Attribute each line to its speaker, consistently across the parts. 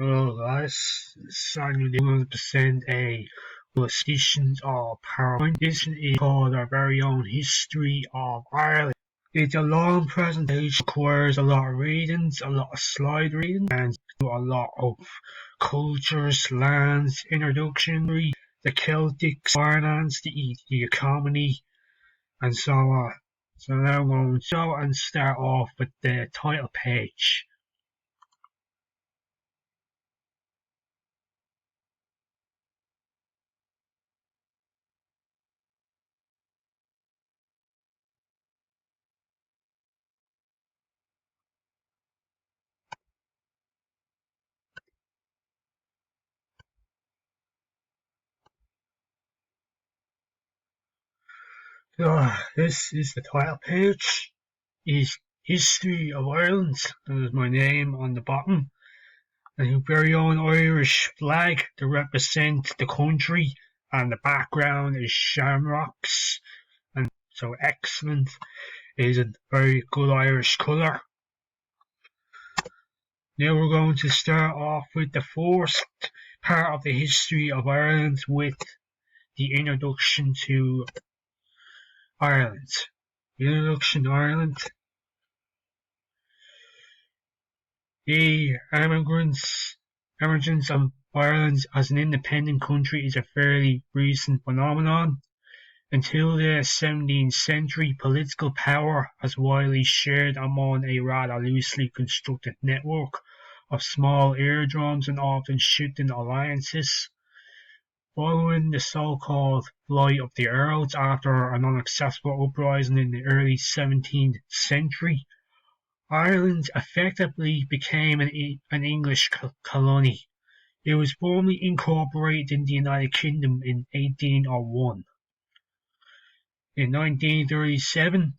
Speaker 1: Hello guys, Samuel 100% a edition of PowerPoint. This is called our very own History of Ireland. It's a long presentation, requires a lot of readings, a lot of slide reading, and a lot of cultures, lands, introduction, the Celtic, finance, the economy, and so on. So now I'm going to go and start off with the title page. So this is the title page. Is History of Ireland. That is my name on the bottom. And your very own Irish flag to represent the country, and the background is shamrocks, and so excellent is a very good Irish colour. Now we're going to start off with the first part of the history of Ireland with the introduction to Ireland. The introduction to Ireland. The emergence of Ireland as an independent country is a fairly recent phenomenon. Until the 17th century, political power was widely shared among a rather loosely constructed network of small eardrums and often shifting alliances. Following the so-called Flight of the Earls after an unsuccessful uprising in the early 17th century, Ireland effectively became an English colony. It was formally incorporated in the United Kingdom in 1801. In 1937,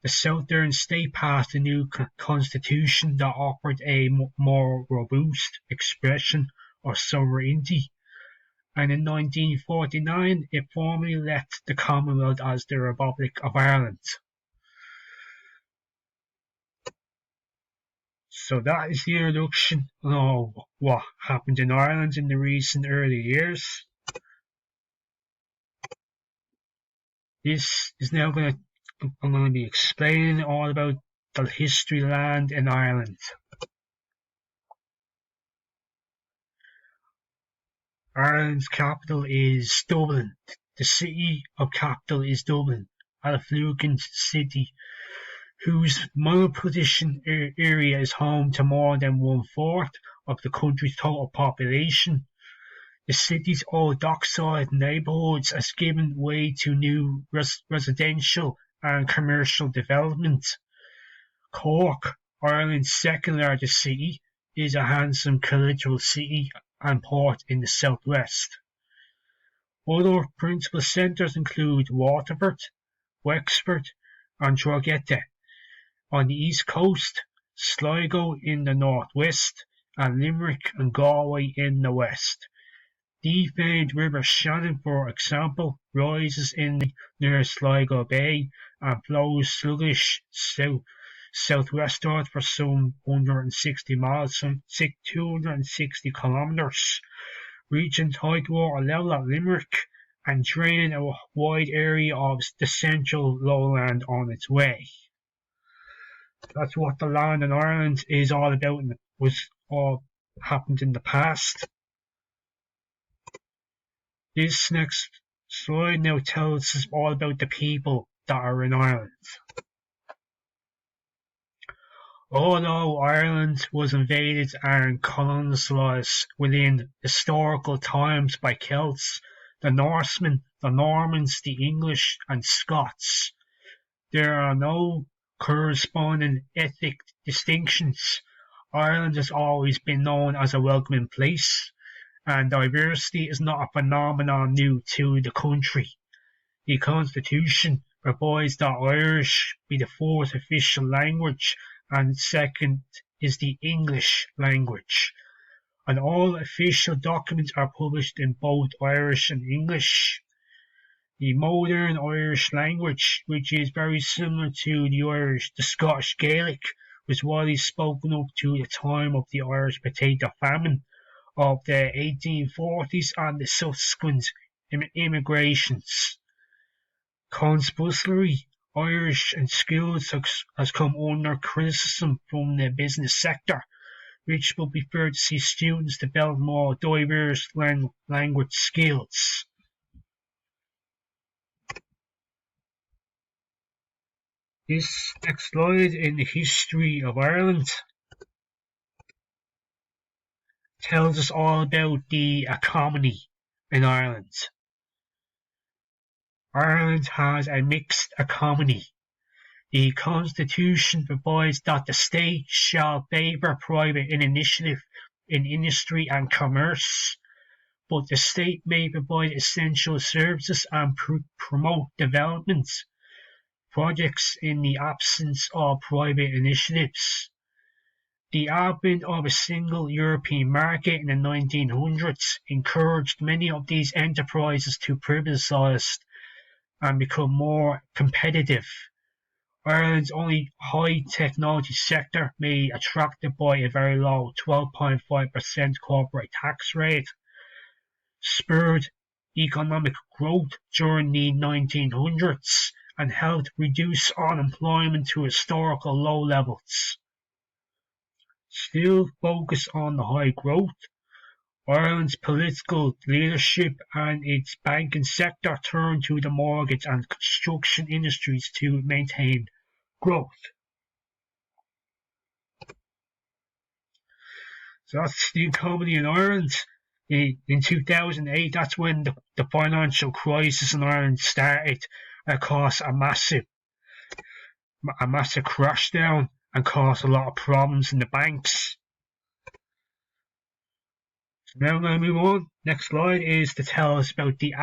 Speaker 1: the Southern state passed a new constitution that offered a more robust expression of sovereignty, and in 1949 it formally left the Commonwealth as the Republic of Ireland. So that is the introduction of what happened in Ireland in the recent early years. This is now I'm going to be explaining all about the history land in Ireland. Ireland's capital is Dublin. The city of capital is Dublin, an affluent city whose metropolitan area is home to more than 1/4 of the country's total population. The city's old dockside neighbourhoods has given way to new residential and commercial development. Cork, Ireland's second largest city, is a handsome cultural city and port in the southwest. Other principal centres include Waterford, Wexford and Drogheda on the east coast, Sligo in the northwest, and Limerick and Galway in the west. The famed River Shannon, for example, rises near Sligo Bay and flows sluggish southwestward for some 160 miles, some 260 kilometres, reaching tidewater level at Limerick and draining a wide area of the central lowland on its way. That's what the land in Ireland is all about, and was all happened in the past. This next slide now tells us all about the people that are in Ireland. Although Ireland was invaded and colonised within historical times by Celts, the Norsemen, the Normans, the English and Scots, there are no corresponding ethnic distinctions. Ireland has always been known as a welcoming place, and diversity is not a phenomenon new to the country. The Constitution provides that Irish be the fourth official language, and second is the English language. And all official documents are published in both Irish and English. The modern Irish language, which is very similar to the Scottish Gaelic, was widely spoken of to the time of the Irish potato famine of the 1840s and the subsequent immigrations. Conversely, Irish and skills has come under criticism from the business sector, which would prefer to see students develop more diverse language skills. This next slide in the history of Ireland tells us all about the economy in Ireland. Ireland has a mixed economy. The Constitution provides that the state shall favour private initiative in industry and commerce, but the state may provide essential services and promote development projects in the absence of private initiatives. The advent of a single European market in the 1900s encouraged many of these enterprises to privatise and become more competitive. Ireland's only high technology sector, made attractive by a very low 12.5% corporate tax rate, spurred economic growth during the 1900s and helped reduce unemployment to historical low levels. Still focused on the high growth, Ireland's political leadership and its banking sector turned to the mortgage and construction industries to maintain growth. So that's the economy in Ireland. In 2008, that's when the financial crisis in Ireland started. It caused a massive crash down and caused a lot of problems in the banks. Now I'm going to move on. Next slide is to tell us about the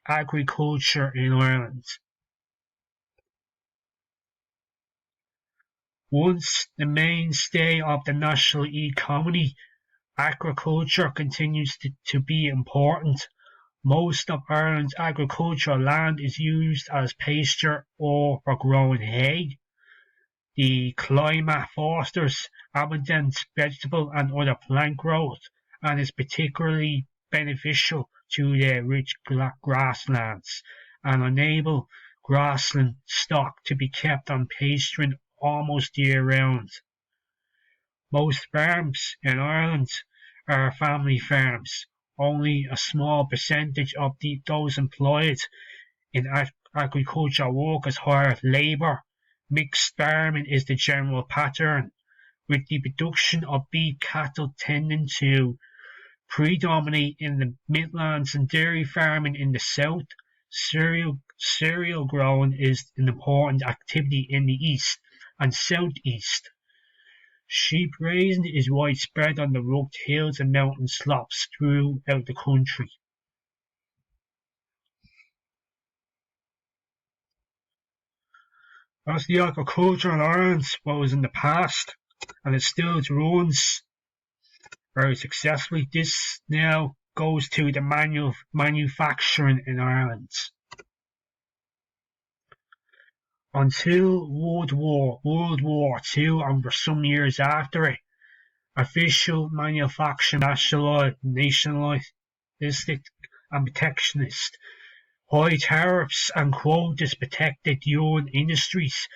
Speaker 1: agriculture in Ireland. Once the mainstay of the national economy, agriculture continues to be important. Most of Ireland's agricultural land is used as pasture or for growing hay. The climate fosters abundant vegetable and other plant growth and is particularly beneficial to the rich grasslands and enable grassland stock to be kept on pasturing almost year-round. Most farms in Ireland are family farms. Only a small percentage of those employed in agricultural work is hired labour. Mixed farming is the general pattern, with the production of beef cattle tending to predominate in the Midlands and dairy farming in the south. Cereal growing is an important activity in the east and southeast. Sheep raising is widespread on the rugged hills and mountain slopes throughout the country. That's the agriculture in Ireland, what was in the past, and it still runs very successfully. This now goes to the manufacturing in Ireland. Until World War II and for some years after it, official manufacturing nationalistic and protectionist. High tariffs and quotas protected young industries,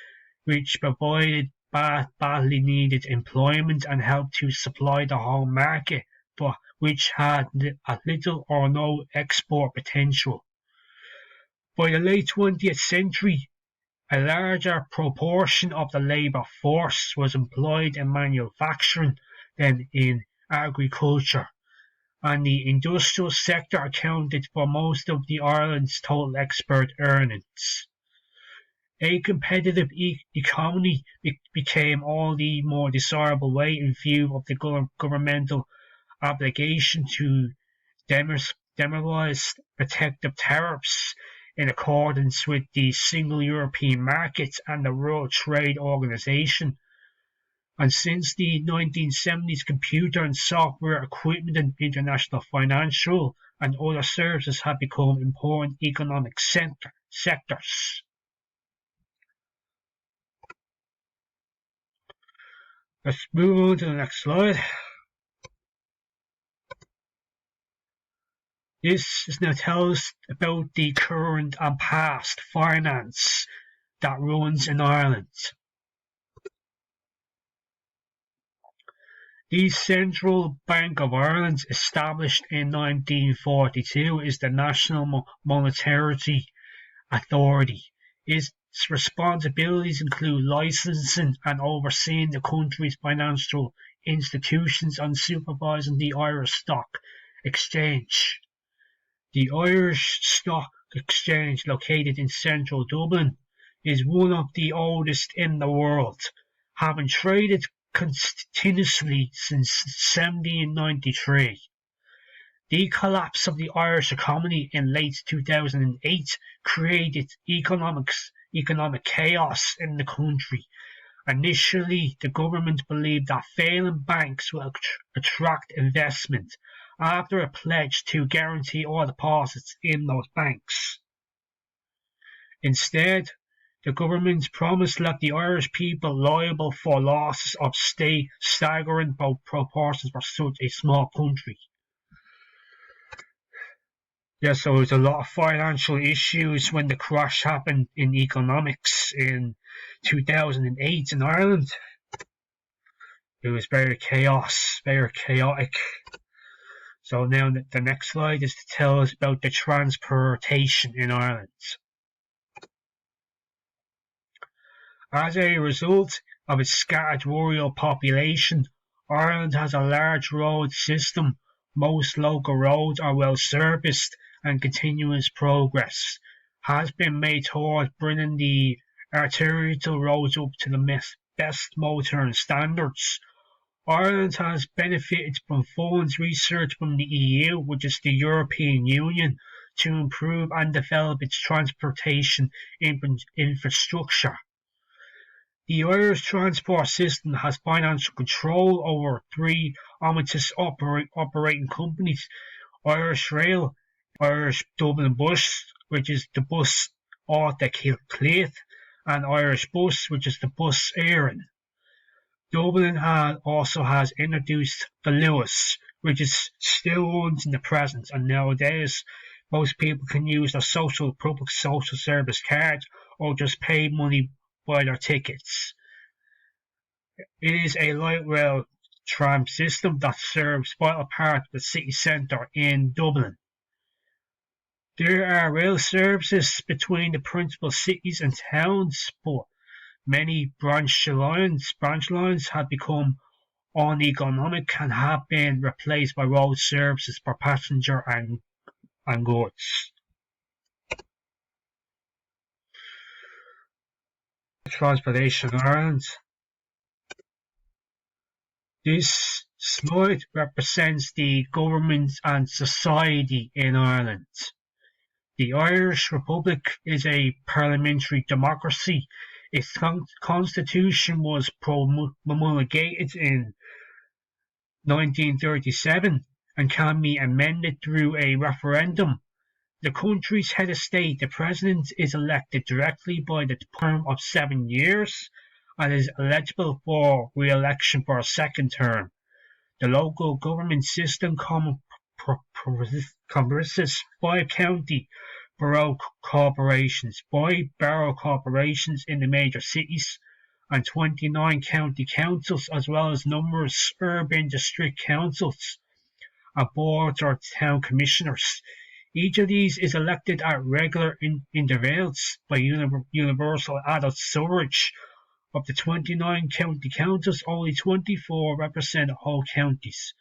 Speaker 1: which provided badly needed employment and helped to supply the home market, but which had little or no export potential. By the late 20th century, a larger proportion of the labour force was employed in manufacturing than in agriculture, and the industrial sector accounted for most of Ireland's total export earnings. A competitive economy became all the more desirable way in view of the governmental obligation to demoralize protective tariffs in accordance with the Single European Market and the World Trade Organization. And since the 1970s, computer and software equipment and international financial and other services have become important economic sectors. Let's move on to the next slide. This is now tell us about the current and past finance that runs in Ireland. The Central Bank of Ireland, established in 1942, is the national monetary authority. Its responsibilities include licensing and overseeing the country's financial institutions and supervising the Irish Stock Exchange. The Irish Stock Exchange, located in central Dublin, is one of the oldest in the world, having traded continuously since 1793. The collapse of the Irish economy in late 2008 created economic chaos in the country. Initially, the government believed that failing banks will attract investment after a pledge to guarantee all deposits in those banks. Instead, the government's promise left the Irish people liable for losses of staggering proportions for such a small country. Yeah, so there's a lot of financial issues when the crash happened in economics in 2008 in Ireland. It was very chaotic. So now the next slide is to tell us about the transportation in Ireland. As a result of its scattered rural population, Ireland has a large road system. Most local roads are well serviced, and continuous progress has been made towards bringing the arterial roads up to the best modern standards. Ireland has benefited from funds research from the EU, which is the European Union, to improve and develop its transportation infrastructure. The Irish transport system has financial control over three omnibus operating companies: Irish Rail, Irish Dublin Bus, which is the Bus Áta Cliath, and Irish Bus, which is the Bus Éireann. Dublin also has introduced the Luas, which is still runs in the present, and nowadays most people can use their public social service card or just pay money by their tickets. It is a light rail tram system that serves vital part of the city centre in Dublin. There are rail services between the principal cities and towns, but many branch lines have become uneconomic and have been replaced by road services for passenger and goods. Transportation in Ireland. This slide represents the government and society in Ireland. The Irish Republic is a parliamentary democracy. Its constitution was promulgated in 1937 and can be amended through a referendum. The country's head of state, the president, is elected directly by the term of 7 years and is eligible for re-election for a second term. The local government system comprises 5 county borough corporations, 5 borough corporations in the major cities, and 29 county councils, as well as numerous urban district councils and boards or town commissioners. Each of these is elected at regular intervals by universal adult suffrage. Of the 29 county councils, only 24 represent whole counties.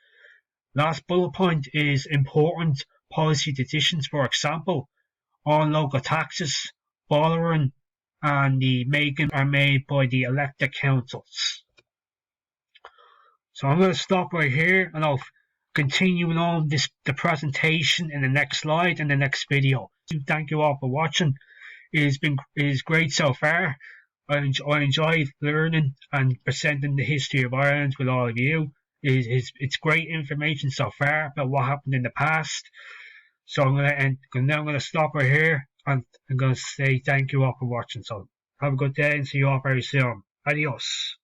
Speaker 1: Last bullet point is important policy decisions. For example, all local taxes, borrowing, and the making are made by the elected councils. So I'm going to stop right here, and I'll continue on the presentation in the next slide in the next video. Thank you all for watching. It is great so far. I enjoy learning and presenting the history of Ireland with all of you. It's great information so far about what happened in the past. So I'm going to stop right here, and I'm going to say thank you all for watching. So have a good day and see you all very soon. Adios.